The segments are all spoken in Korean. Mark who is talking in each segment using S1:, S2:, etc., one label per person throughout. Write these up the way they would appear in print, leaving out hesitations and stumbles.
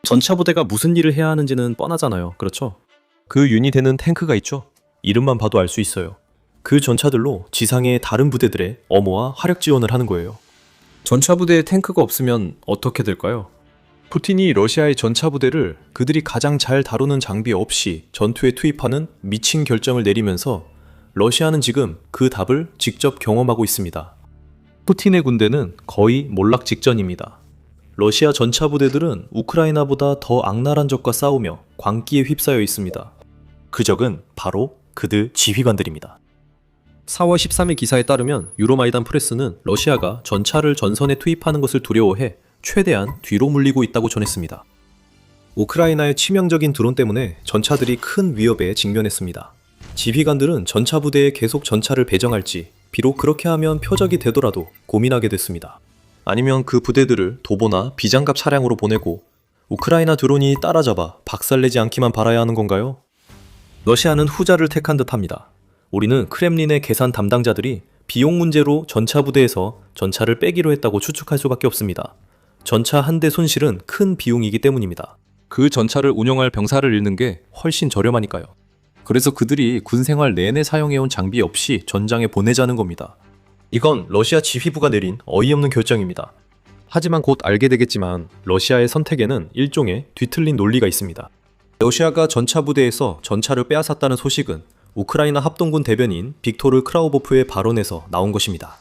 S1: 전차 부대가 무슨 일을 해야 하는지는 뻔하잖아요. 그렇죠? 그 유닛에는 탱크가 있죠. 이름만 봐도 알 수 있어요. 그 전차들로 지상의 다른 부대들의 엄호와 화력 지원을 하는 거예요. 전차 부대에 탱크가 없으면 어떻게 될까요? 푸틴이 러시아의 전차 부대를 그들이 가장 잘 다루는 장비 없이 전투에 투입하는 미친 결정을 내리면서 러시아는 지금 그 답을 직접 경험하고 있습니다. 푸틴의 군대는 거의 몰락 직전입니다. 러시아 전차 부대들은 우크라이나보다 더 악랄한 적과 싸우며 광기에 휩싸여 있습니다. 그 적은 바로 그들 지휘관들입니다. 4월 13일 기사에 따르면 유로마이단 프레스는 러시아가 전차를 전선에 투입하는 것을 두려워해 최대한 뒤로 물리고 있다고 전했습니다. 우크라이나의 치명적인 드론 때문에 전차들이 큰 위협에 직면했습니다. 지휘관들은 전차 부대에 계속 전차를 배정할지, 비록 그렇게 하면 표적이 되더라도 고민하게 됐습니다. 아니면 그 부대들을 도보나 비장갑 차량으로 보내고 우크라이나 드론이 따라잡아 박살내지 않기만 바라야 하는 건가요? 러시아는 후자를 택한 듯합니다. 우리는 크렘린의 계산 담당자들이 비용 문제로 전차 부대에서 전차를 빼기로 했다고 추측할 수밖에 없습니다. 전차 한 대 손실은 큰 비용이기 때문입니다. 그 전차를 운영할 병사를 잃는 게 훨씬 저렴하니까요. 그래서 그들이 군 생활 내내 사용해온 장비 없이 전장에 보내자는 겁니다. 이건 러시아 지휘부가 내린 어이없는 결정입니다. 하지만 곧 알게 되겠지만 러시아의 선택에는 일종의 뒤틀린 논리가 있습니다. 러시아가 전차 부대에서 전차를 빼앗았다는 소식은 우크라이나 합동군 대변인 빅토르 크라우보프의 발언에서 나온 것입니다.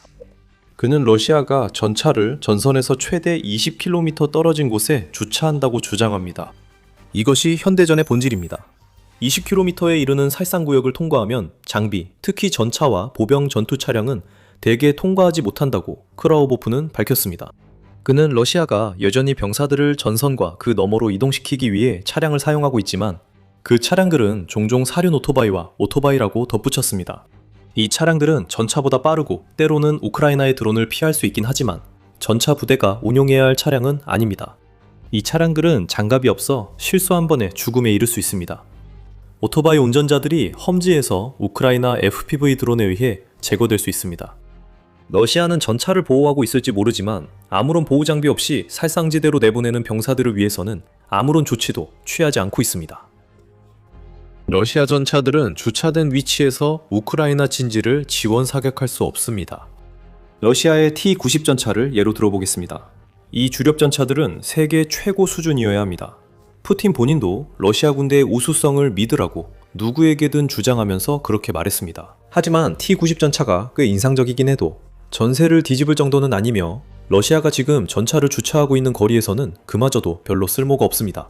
S1: 그는 러시아가 전차를 전선에서 최대 20km 떨어진 곳에 주차한다고 주장합니다. 이것이 현대전의 본질입니다. 20km에 이르는 살상구역을 통과하면 장비, 특히 전차와 보병 전투 차량은 대개 통과하지 못한다고 크라우보프는 밝혔습니다. 그는 러시아가 여전히 병사들을 전선과 그 너머로 이동시키기 위해 차량을 사용하고 있지만 그 차량들은 종종 사륜 오토바이와 오토바이라고 덧붙였습니다. 이 차량들은 전차보다 빠르고 때로는 우크라이나의 드론을 피할 수 있긴 하지만 전차 부대가 운용해야 할 차량은 아닙니다. 이 차량들은 장갑이 없어 실수 한 번에 죽음에 이를 수 있습니다. 오토바이 운전자들이 험지에서 우크라이나 FPV 드론에 의해 제거될 수 있습니다. 러시아는 전차를 보호하고 있을지 모르지만 아무런 보호 장비 없이 살상지대로 내보내는 병사들을 위해서는 아무런 조치도 취하지 않고 있습니다. 러시아 전차들은 주차된 위치에서 우크라이나 진지를 지원 사격할 수 없습니다. 러시아의 T-90 전차를 예로 들어보겠습니다. 이 주력 전차들은 세계 최고 수준이어야 합니다. 푸틴 본인도 러시아 군대의 우수성을 믿으라고 누구에게든 주장하면서 그렇게 말했습니다. 하지만 T-90 전차가 꽤 인상적이긴 해도 전세를 뒤집을 정도는 아니며 러시아가 지금 전차를 주차하고 있는 거리에서는 그마저도 별로 쓸모가 없습니다.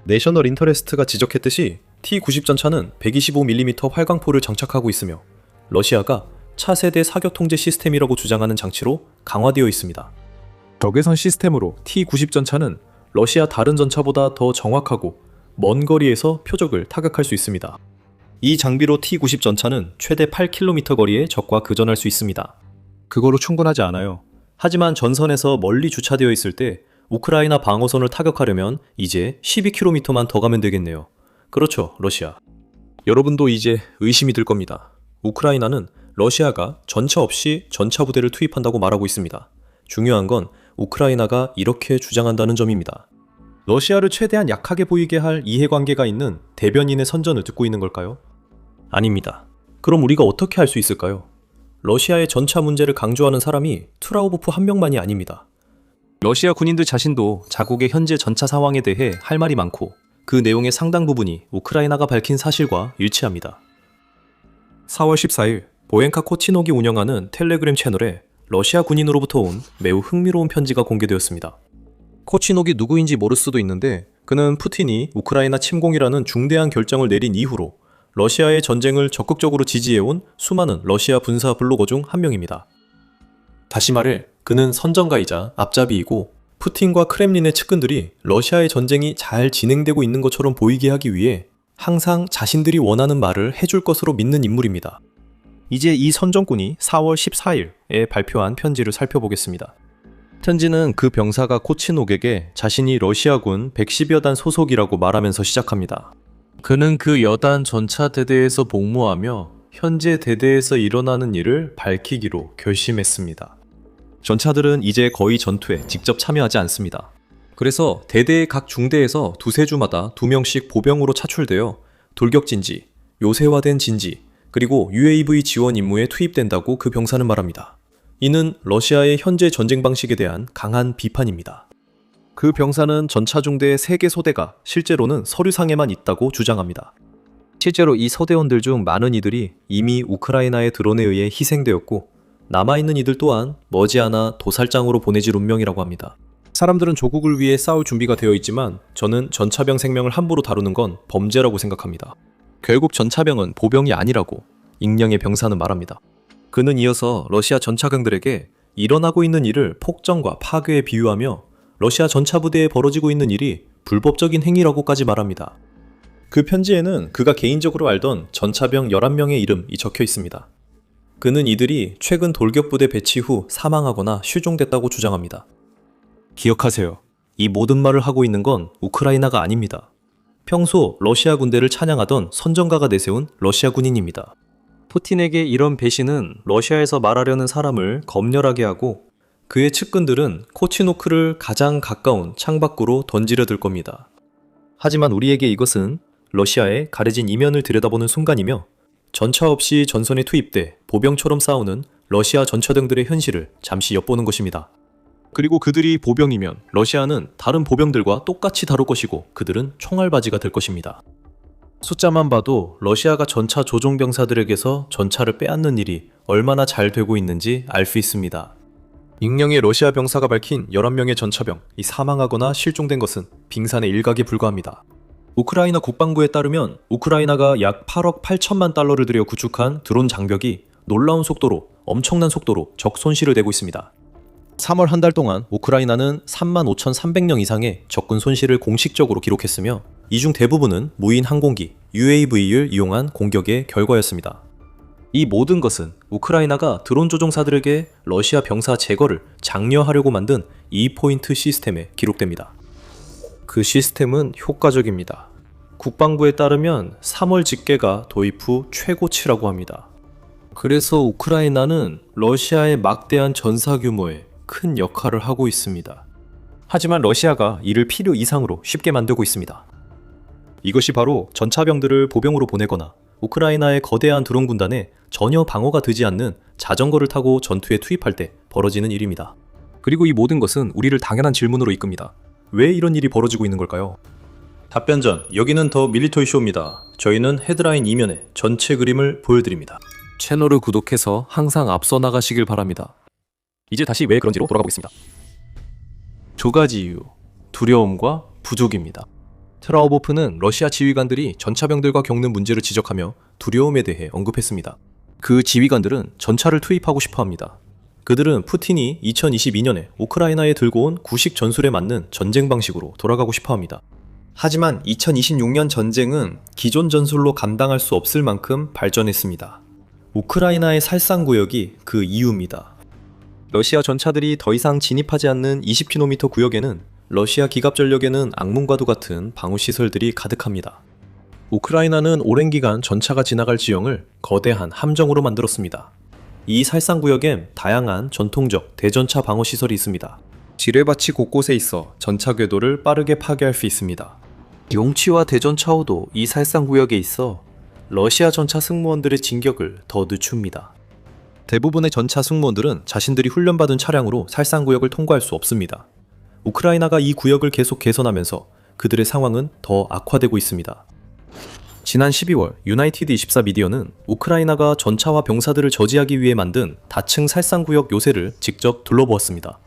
S1: 내셔널 인터레스트가 지적했듯이 T-90 전차는 125mm 활강포를 장착하고 있으며 러시아가 차세대 사격 통제 시스템이라고 주장하는 장치로 강화되어 있습니다. 적외선 시스템으로 T-90 전차는 러시아 다른 전차보다 더 정확하고 먼 거리에서 표적을 타격할 수 있습니다. 이 장비로 T-90 전차는 최대 8km 거리에 적과 교전할 수 있습니다. 그거로 충분하지 않아요. 하지만 전선에서 멀리 주차되어 있을 때 우크라이나 방어선을 타격하려면 이제 12km만 더 가면 되겠네요. 그렇죠, 러시아. 여러분도 이제 의심이 들 겁니다. 우크라이나는 러시아가 전차 없이 전차 부대를 투입한다고 말하고 있습니다. 중요한 건 우크라이나가 이렇게 주장한다는 점입니다. 러시아를 최대한 약하게 보이게 할 이해관계가 있는 대변인의 선전을 듣고 있는 걸까요? 아닙니다. 그럼 우리가 어떻게 할 수 있을까요? 러시아의 전차 문제를 강조하는 사람이 트라우보프 한 명만이 아닙니다. 러시아 군인들 자신도 자국의 현재 전차 상황에 대해 할 말이 많고 그 내용의 상당 부분이 우크라이나가 밝힌 사실과 일치합니다. 4월 14일 보엔카 코치녹이 운영하는 텔레그램 채널에 러시아 군인으로부터 온 매우 흥미로운 편지가 공개되었습니다. 코치녹이 누구인지 모를 수도 있는데 그는 푸틴이 우크라이나 침공이라는 중대한 결정을 내린 이후로 러시아의 전쟁을 적극적으로 지지해온 수많은 러시아 군사 블로거 중 한 명입니다. 다시 말해 그는 선전가이자 앞잡이이고 푸틴과 크렘린의 측근들이 러시아의 전쟁이 잘 진행되고 있는 것처럼 보이게 하기 위해 항상 자신들이 원하는 말을 해줄 것으로 믿는 인물입니다. 이제 이 선전꾼이 4월 14일에 발표한 편지를 살펴보겠습니다. 편지는 그 병사가 코치녹에게 자신이 러시아군 110여 단 소속이라고 말하면서 시작합니다. 그는 그 여단 전차 대대에서 복무하며 현재 대대에서 일어나는 일을 밝히기로 결심했습니다. 전차들은 이제 거의 전투에 직접 참여하지 않습니다. 그래서 대대의 각 중대에서 두세 주마다 2명씩 보병으로 차출되어 돌격진지, 요새화된 진지, 그리고 UAV 지원 임무에 투입된다고 그 병사는 말합니다. 이는 러시아의 현재 전쟁 방식에 대한 강한 비판입니다. 그 병사는 전차 중대 3개 소대가 실제로는 서류상에만 있다고 주장합니다. 실제로 이 소대원들 중 많은 이들이 이미 우크라이나의 드론에 의해 희생되었고 남아있는 이들 또한 머지않아 도살장으로 보내질 운명이라고 합니다. 사람들은 조국을 위해 싸울 준비가 되어 있지만 저는 전차병 생명을 함부로 다루는 건 범죄라고 생각합니다. 결국 전차병은 보병이 아니라고 익명의 병사는 말합니다. 그는 이어서 러시아 전차병들에게 일어나고 있는 일을 폭정과 파괴에 비유하며 러시아 전차부대에 벌어지고 있는 일이 불법적인 행위라고까지 말합니다. 그 편지에는 그가 개인적으로 알던 전차병 11명의 이름이 적혀 있습니다. 그는 이들이 최근 돌격부대 배치 후 사망하거나 실종됐다고 주장합니다. 기억하세요. 이 모든 말을 하고 있는 건 우크라이나가 아닙니다. 평소 러시아 군대를 찬양하던 선전가가 내세운 러시아 군인입니다. 푸틴에게 이런 배신은 러시아에서 말하려는 사람을 검열하게 하고 그의 측근들은 코치노크를 가장 가까운 창밖으로 던지려 들 겁니다. 하지만 우리에게 이것은 러시아의 가려진 이면을 들여다보는 순간이며 전차 없이 전선에 투입돼 보병처럼 싸우는 러시아 전차등들의 현실을 잠시 엿보는 것입니다. 그리고 그들이 보병이면 러시아는 다른 보병들과 똑같이 다룰 것이고 그들은 총알바지가 될 것입니다. 숫자만 봐도 러시아가 전차 조종병사들에게서 전차를 빼앗는 일이 얼마나 잘 되고 있는지 알 수 있습니다. 익명의 러시아 병사가 밝힌 11명의 전차병이 사망하거나 실종된 것은 빙산의 일각에 불과합니다. 우크라이나 국방부에 따르면 우크라이나가 약 8억 8천만 달러를 들여 구축한 드론 장벽이 놀라운 속도로 엄청난 속도로 적 손실을 내고 있습니다. 3월 한 달 동안 우크라이나는 35,300명 이상의 적군 손실을 공식적으로 기록했으며 이 중 대부분은 무인 항공기, UAV를 이용한 공격의 결과였습니다. 이 모든 것은 우크라이나가 드론 조종사들에게 러시아 병사 제거를 장려하려고 만든 2포인트 시스템에 기록됩니다. 그 시스템은 효과적입니다. 국방부에 따르면 3월 집계가 도입 후 최고치라고 합니다. 그래서 우크라이나는 러시아의 막대한 전사 규모에 큰 역할을 하고 있습니다. 하지만 러시아가 이를 필요 이상으로 쉽게 만들고 있습니다. 이것이 바로 전차병들을 보병으로 보내거나 우크라이나의 거대한 드론 군단에 전혀 방어가 되지 않는 자전거를 타고 전투에 투입할 때 벌어지는 일입니다. 그리고 이 모든 것은 우리를 당연한 질문으로 이끕니다. 왜 이런 일이 벌어지고 있는 걸까요? 답변 전, 여기는 더 밀리터리 쇼입니다. 저희는 헤드라인 이면에 전체 그림을 보여드립니다. 채널을 구독해서 항상 앞서 나가시길 바랍니다. 이제 다시 왜 그런지로 돌아가 보겠습니다. 2가지 이유, 두려움과 부족입니다. 트라우보프는 러시아 지휘관들이 전차병들과 겪는 문제를 지적하며 두려움에 대해 언급했습니다. 그 지휘관들은 전차를 투입하고 싶어 합니다. 그들은 푸틴이 2022년에 우크라이나에 들고 온 구식 전술에 맞는 전쟁 방식으로 돌아가고 싶어 합니다. 하지만 2026년 전쟁은 기존 전술로 감당할 수 없을 만큼 발전했습니다. 우크라이나의 살상구역이 그 이유입니다. 러시아 전차들이 더 이상 진입하지 않는 20km 구역에는 러시아 기갑전력에는 악몽과도 같은 방어시설들이 가득합니다. 우크라이나는 오랜 기간 전차가 지나갈 지형을 거대한 함정으로 만들었습니다. 이 살상구역엔 다양한 전통적 대전차 방어시설이 있습니다. 지뢰밭이 곳곳에 있어 전차 궤도를 빠르게 파괴할 수 있습니다. 용치와 대전차호도 이 살상구역에 있어 러시아 전차 승무원들의 진격을 더 늦춥니다. 대부분의 전차 승무원들은 자신들이 훈련받은 차량으로 살상구역을 통과할 수 없습니다. 우크라이나가 이 구역을 계속 개선하면서 그들의 상황은 더 악화되고 있습니다. 지난 12월 유나이티드 24 미디어는 우크라이나가 전차와 병사들을 저지하기 위해 만든 다층 살상구역 요새를 직접 둘러보았습니다.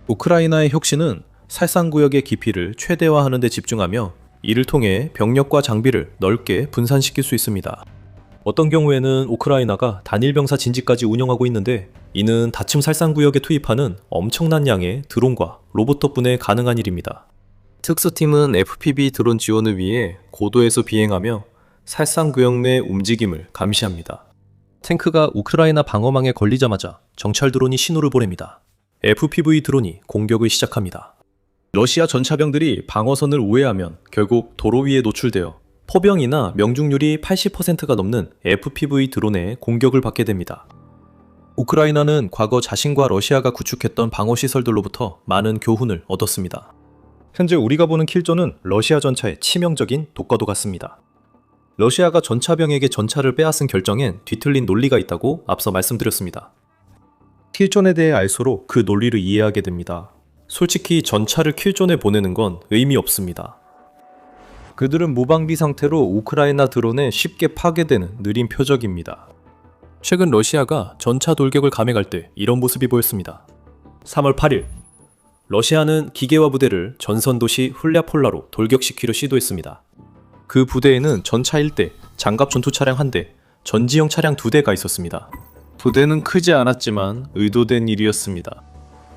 S1: 우크라이나의 혁신은 살상구역의 깊이를 최대화하는 데 집중하며 이를 통해 병력과 장비를 넓게 분산시킬 수 있습니다. 어떤 경우에는 우크라이나가 단일 병사 진지까지 운영하고 있는데 이는 다층 살상구역에 투입하는 엄청난 양의 드론과 로봇 덕분에 가능한 일입니다. 특수팀은 FPV 드론 지원을 위해 고도에서 비행하며 살상구역 내 움직임을 감시합니다. 탱크가 우크라이나 방어망에 걸리자마자 정찰 드론이 신호를 보냅니다. FPV 드론이 공격을 시작합니다. 러시아 전차병들이 방어선을 우회하면 결국 도로 위에 노출되어 포병이나 명중률이 80%가 넘는 FPV 드론의 공격을 받게 됩니다. 우크라이나는 과거 자신과 러시아가 구축했던 방어시설들로부터 많은 교훈을 얻었습니다. 현재 우리가 보는 킬조는 러시아 전차의 치명적인 독과도 같습니다. 러시아가 전차병에게 전차를 빼앗은 결정엔 뒤틀린 논리가 있다고 앞서 말씀드렸습니다. 킬존에 대해 알수록 그 논리를 이해하게 됩니다. 솔직히 전차를 킬존에 보내는 건 의미 없습니다. 그들은 무방비 상태로 우크라이나 드론에 쉽게 파괴되는 느린 표적입니다. 최근 러시아가 전차 돌격을 감행할 때 이런 모습이 보였습니다. 3월 8일, 러시아는 기계화 부대를 전선 도시 훌랴폴라로 돌격시키려 시도했습니다. 그 부대에는 전차 1대, 장갑 전투 차량 1대, 전지형 차량 2대가 있었습니다. 부대는 크지 않았지만 의도된 일이었습니다.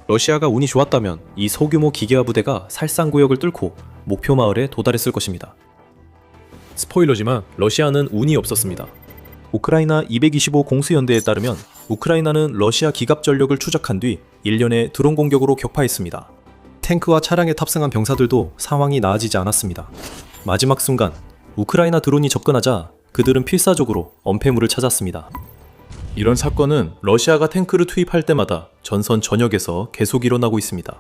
S1: 러시아가 운이 좋았다면 이 소규모 기계화 부대가 살상구역을 뚫고 목표 마을에 도달했을 것입니다. 스포일러지만 러시아는 운이 없었습니다. 우크라이나 225 공수연대에 따르면 우크라이나는 러시아 기갑 전력을 추적한 뒤 일련의 드론 공격으로 격파했습니다. 탱크와 차량에 탑승한 병사들도 상황이 나아지지 않았습니다. 마지막 순간 우크라이나 드론이 접근하자 그들은 필사적으로 엄폐물을 찾았습니다. 이런 사건은 러시아가 탱크를 투입할 때마다 전선 전역에서 계속 일어나고 있습니다.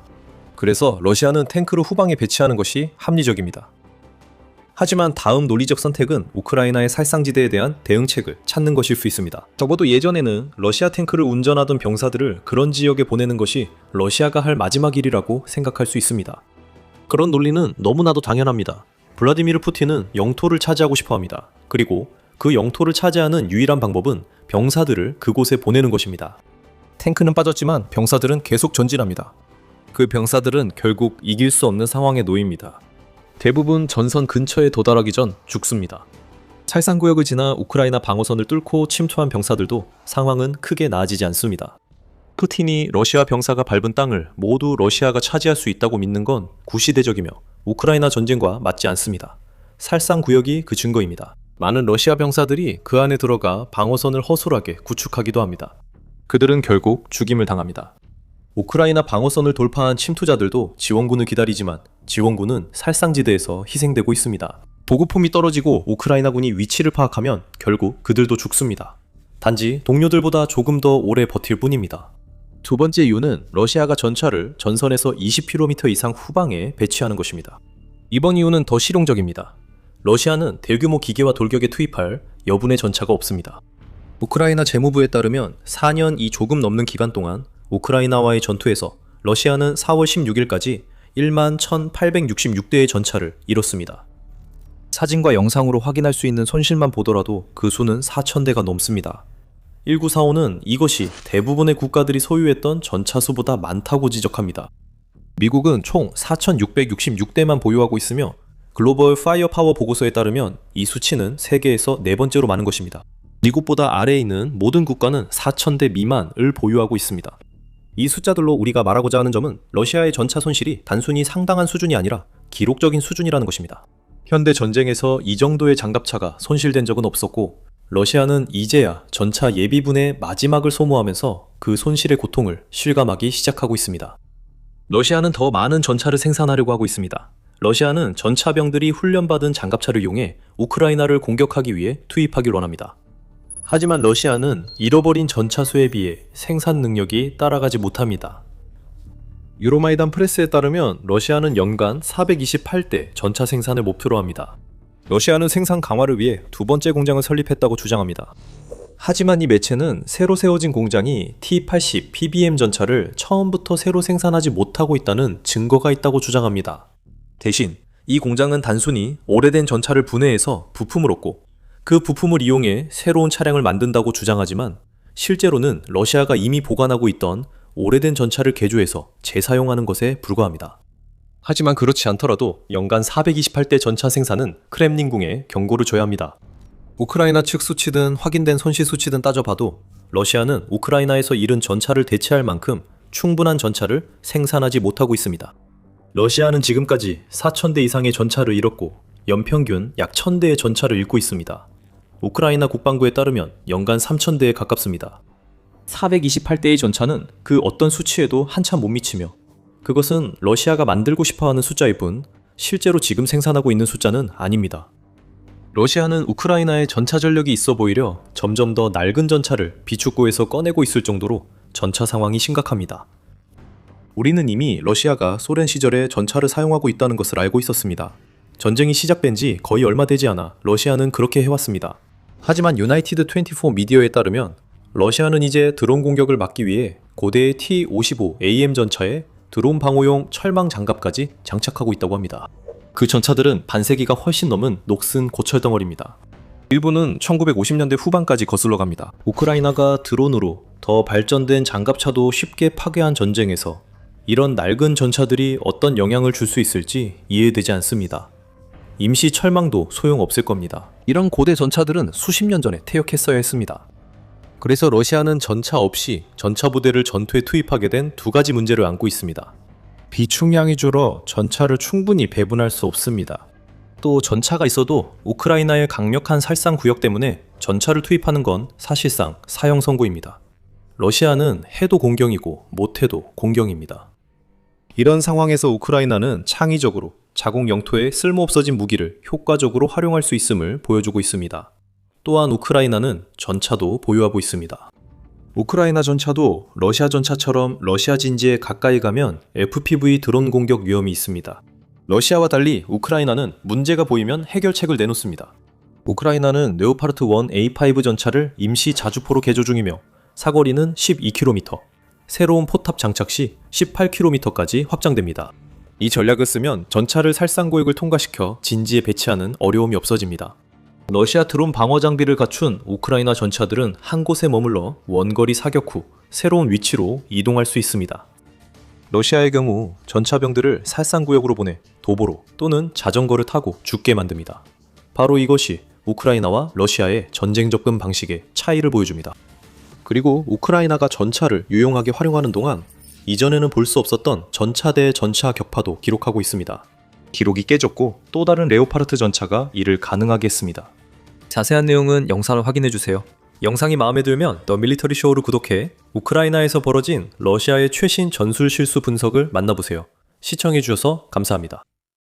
S1: 그래서 러시아는 탱크를 후방에 배치하는 것이 합리적입니다. 하지만 다음 논리적 선택은 우크라이나의 살상지대에 대한 대응책을 찾는 것일 수 있습니다. 적어도 예전에는 러시아 탱크를 운전하던 병사들을 그런 지역에 보내는 것이 러시아가 할 마지막 일이라고 생각할 수 있습니다. 그런 논리는 너무나도 당연합니다. 블라디미르 푸틴은 영토를 차지하고 싶어 합니다. 그리고 그 영토를 차지하는 유일한 방법은 병사들을 그곳에 보내는 것입니다. 탱크는 빠졌지만 병사들은 계속 전진합니다. 그 병사들은 결국 이길 수 없는 상황에 놓입니다. 대부분 전선 근처에 도달하기 전 죽습니다. 살상구역을 지나 우크라이나 방어선을 뚫고 침투한 병사들도 상황은 크게 나아지지 않습니다. 푸틴이 러시아 병사가 밟은 땅을 모두 러시아가 차지할 수 있다고 믿는 건 구시대적이며 우크라이나 전쟁과 맞지 않습니다. 살상구역이 그 증거입니다. 많은 러시아 병사들이 그 안에 들어가 방어선을 허술하게 구축하기도 합니다. 그들은 결국 죽임을 당합니다. 우크라이나 방어선을 돌파한 침투자들도 지원군을 기다리지만 지원군은 살상지대에서 희생되고 있습니다. 보급품이 떨어지고 우크라이나군이 위치를 파악하면 결국 그들도 죽습니다. 단지 동료들보다 조금 더 오래 버틸 뿐입니다. 두 번째 이유는 러시아가 전차를 전선에서 20km 이상 후방에 배치하는 것입니다. 이번 이유는 더 실용적입니다. 러시아는 대규모 기계화 돌격에 투입할 여분의 전차가 없습니다. 우크라이나 재무부에 따르면 4년이 조금 넘는 기간 동안 우크라이나와의 전투에서 러시아는 4월 16일까지 1만 1,866대의 전차를 잃었습니다. 사진과 영상으로 확인할 수 있는 손실만 보더라도 그 수는 4,000대가 넘습니다. 1945는 이것이 대부분의 국가들이 소유했던 전차 수보다 많다고 지적합니다. 미국은 총 4,666대만 보유하고 있으며 글로벌 파이어 파워 보고서에 따르면 이 수치는 세계에서 네 번째로 많은 것입니다. 미국보다 아래에 있는 모든 국가는 4,000대 미만을 보유하고 있습니다. 이 숫자들로 우리가 말하고자 하는 점은 러시아의 전차 손실이 단순히 상당한 수준이 아니라 기록적인 수준이라는 것입니다. 현대 전쟁에서 이 정도의 장갑차가 손실된 적은 없었고 러시아는 이제야 전차 예비분의 마지막을 소모하면서 그 손실의 고통을 실감하기 시작하고 있습니다. 러시아는 더 많은 전차를 생산하려고 하고 있습니다. 러시아는 전차병들이 훈련받은 장갑차를 이용해 우크라이나를 공격하기 위해 투입하길 원합니다. 하지만 러시아는 잃어버린 전차 수에 비해 생산 능력이 따라가지 못합니다. 유로마이단 프레스에 따르면 러시아는 연간 428대 전차 생산을 목표로 합니다. 러시아는 생산 강화를 위해 두 번째 공장을 설립했다고 주장합니다. 하지만 이 매체는 새로 세워진 공장이 T-80 PBM 전차를 처음부터 새로 생산하지 못하고 있다는 증거가 있다고 주장합니다. 대신 이 공장은 단순히 오래된 전차를 분해해서 부품을 얻고 그 부품을 이용해 새로운 차량을 만든다고 주장하지만 실제로는 러시아가 이미 보관하고 있던 오래된 전차를 개조해서 재사용하는 것에 불과합니다. 하지만 그렇지 않더라도 연간 428대 전차 생산은 크렘린궁에 경고를 줘야 합니다. 우크라이나 측 수치든 확인된 손실 수치든 따져봐도 러시아는 우크라이나에서 잃은 전차를 대체할 만큼 충분한 전차를 생산하지 못하고 있습니다. 러시아는 지금까지 4,000대 이상의 전차를 잃었고 연평균 약 1,000대의 전차를 잃고 있습니다. 우크라이나 국방부에 따르면 연간 3,000대에 가깝습니다. 428대의 전차는 그 어떤 수치에도 한참 못 미치며 그것은 러시아가 만들고 싶어하는 숫자일 뿐 실제로 지금 생산하고 있는 숫자는 아닙니다. 러시아는 우크라이나에 전차 전력이 있어 보이려 점점 더 낡은 전차를 비축고에서 꺼내고 있을 정도로 전차 상황이 심각합니다. 우리는 이미 러시아가 소련 시절에 전차를 사용하고 있다는 것을 알고 있었습니다. 전쟁이 시작된 지 거의 얼마 되지 않아 러시아는 그렇게 해왔습니다. 하지만 유나이티드 24 미디어에 따르면 러시아는 이제 드론 공격을 막기 위해 고대의 T-55AM 전차에 드론 방호용 철망 장갑까지 장착하고 있다고 합니다. 그 전차들은 반세기가 훨씬 넘은 녹슨 고철 덩어리입니다. 일부는 1950년대 후반까지 거슬러 갑니다. 우크라이나가 드론으로 더 발전된 장갑차도 쉽게 파괴한 전쟁에서 이런 낡은 전차들이 어떤 영향을 줄 수 있을지 이해되지 않습니다. 임시 철망도 소용없을 겁니다. 이런 고대 전차들은 수십 년 전에 퇴역했어야 했습니다. 그래서 러시아는 전차 없이 전차 부대를 전투에 투입하게 된 두 가지 문제를 안고 있습니다. 비축량이 줄어 전차를 충분히 배분할 수 없습니다. 또 전차가 있어도 우크라이나의 강력한 살상 구역 때문에 전차를 투입하는 건 사실상 사형 선고입니다. 러시아는 해도 공경이고 못해도 공경입니다. 이런 상황에서 우크라이나는 창의적으로 자국 영토에 쓸모없어진 무기를 효과적으로 활용할 수 있음을 보여주고 있습니다. 또한 우크라이나는 전차도 보유하고 있습니다. 우크라이나 전차도 러시아 전차처럼 러시아 진지에 가까이 가면 FPV 드론 공격 위험이 있습니다. 러시아와 달리 우크라이나는 문제가 보이면 해결책을 내놓습니다. 우크라이나는 레오파르트 1 A5 전차를 임시 자주포로 개조 중이며 사거리는 12km, 새로운 포탑 장착 시 18km까지 확장됩니다. 이 전략을 쓰면 전차를 살상고역을 통과시켜 진지에 배치하는 어려움이 없어집니다. 러시아 드론 방어 장비를 갖춘 우크라이나 전차들은 한 곳에 머물러 원거리 사격 후 새로운 위치로 이동할 수 있습니다. 러시아의 경우 전차병들을 살상구역으로 보내 도보로 또는 자전거를 타고 죽게 만듭니다. 바로 이것이 우크라이나와 러시아의 전쟁 접근 방식의 차이를 보여줍니다. 그리고 우크라이나가 전차를 유용하게 활용하는 동안 이전에는 볼 수 없었던 전차 대 전차 격파도 기록하고 있습니다. 기록이 깨졌고 또 다른 레오파르트 전차가 이를 가능하게 했습니다. 자세한 내용은 영상을 확인해주세요. 영상이 마음에 들면 더 밀리터리 쇼를 구독해 우크라이나에서 벌어진 러시아의 최신 전술 실수 분석을 만나보세요. 시청해주셔서 감사합니다.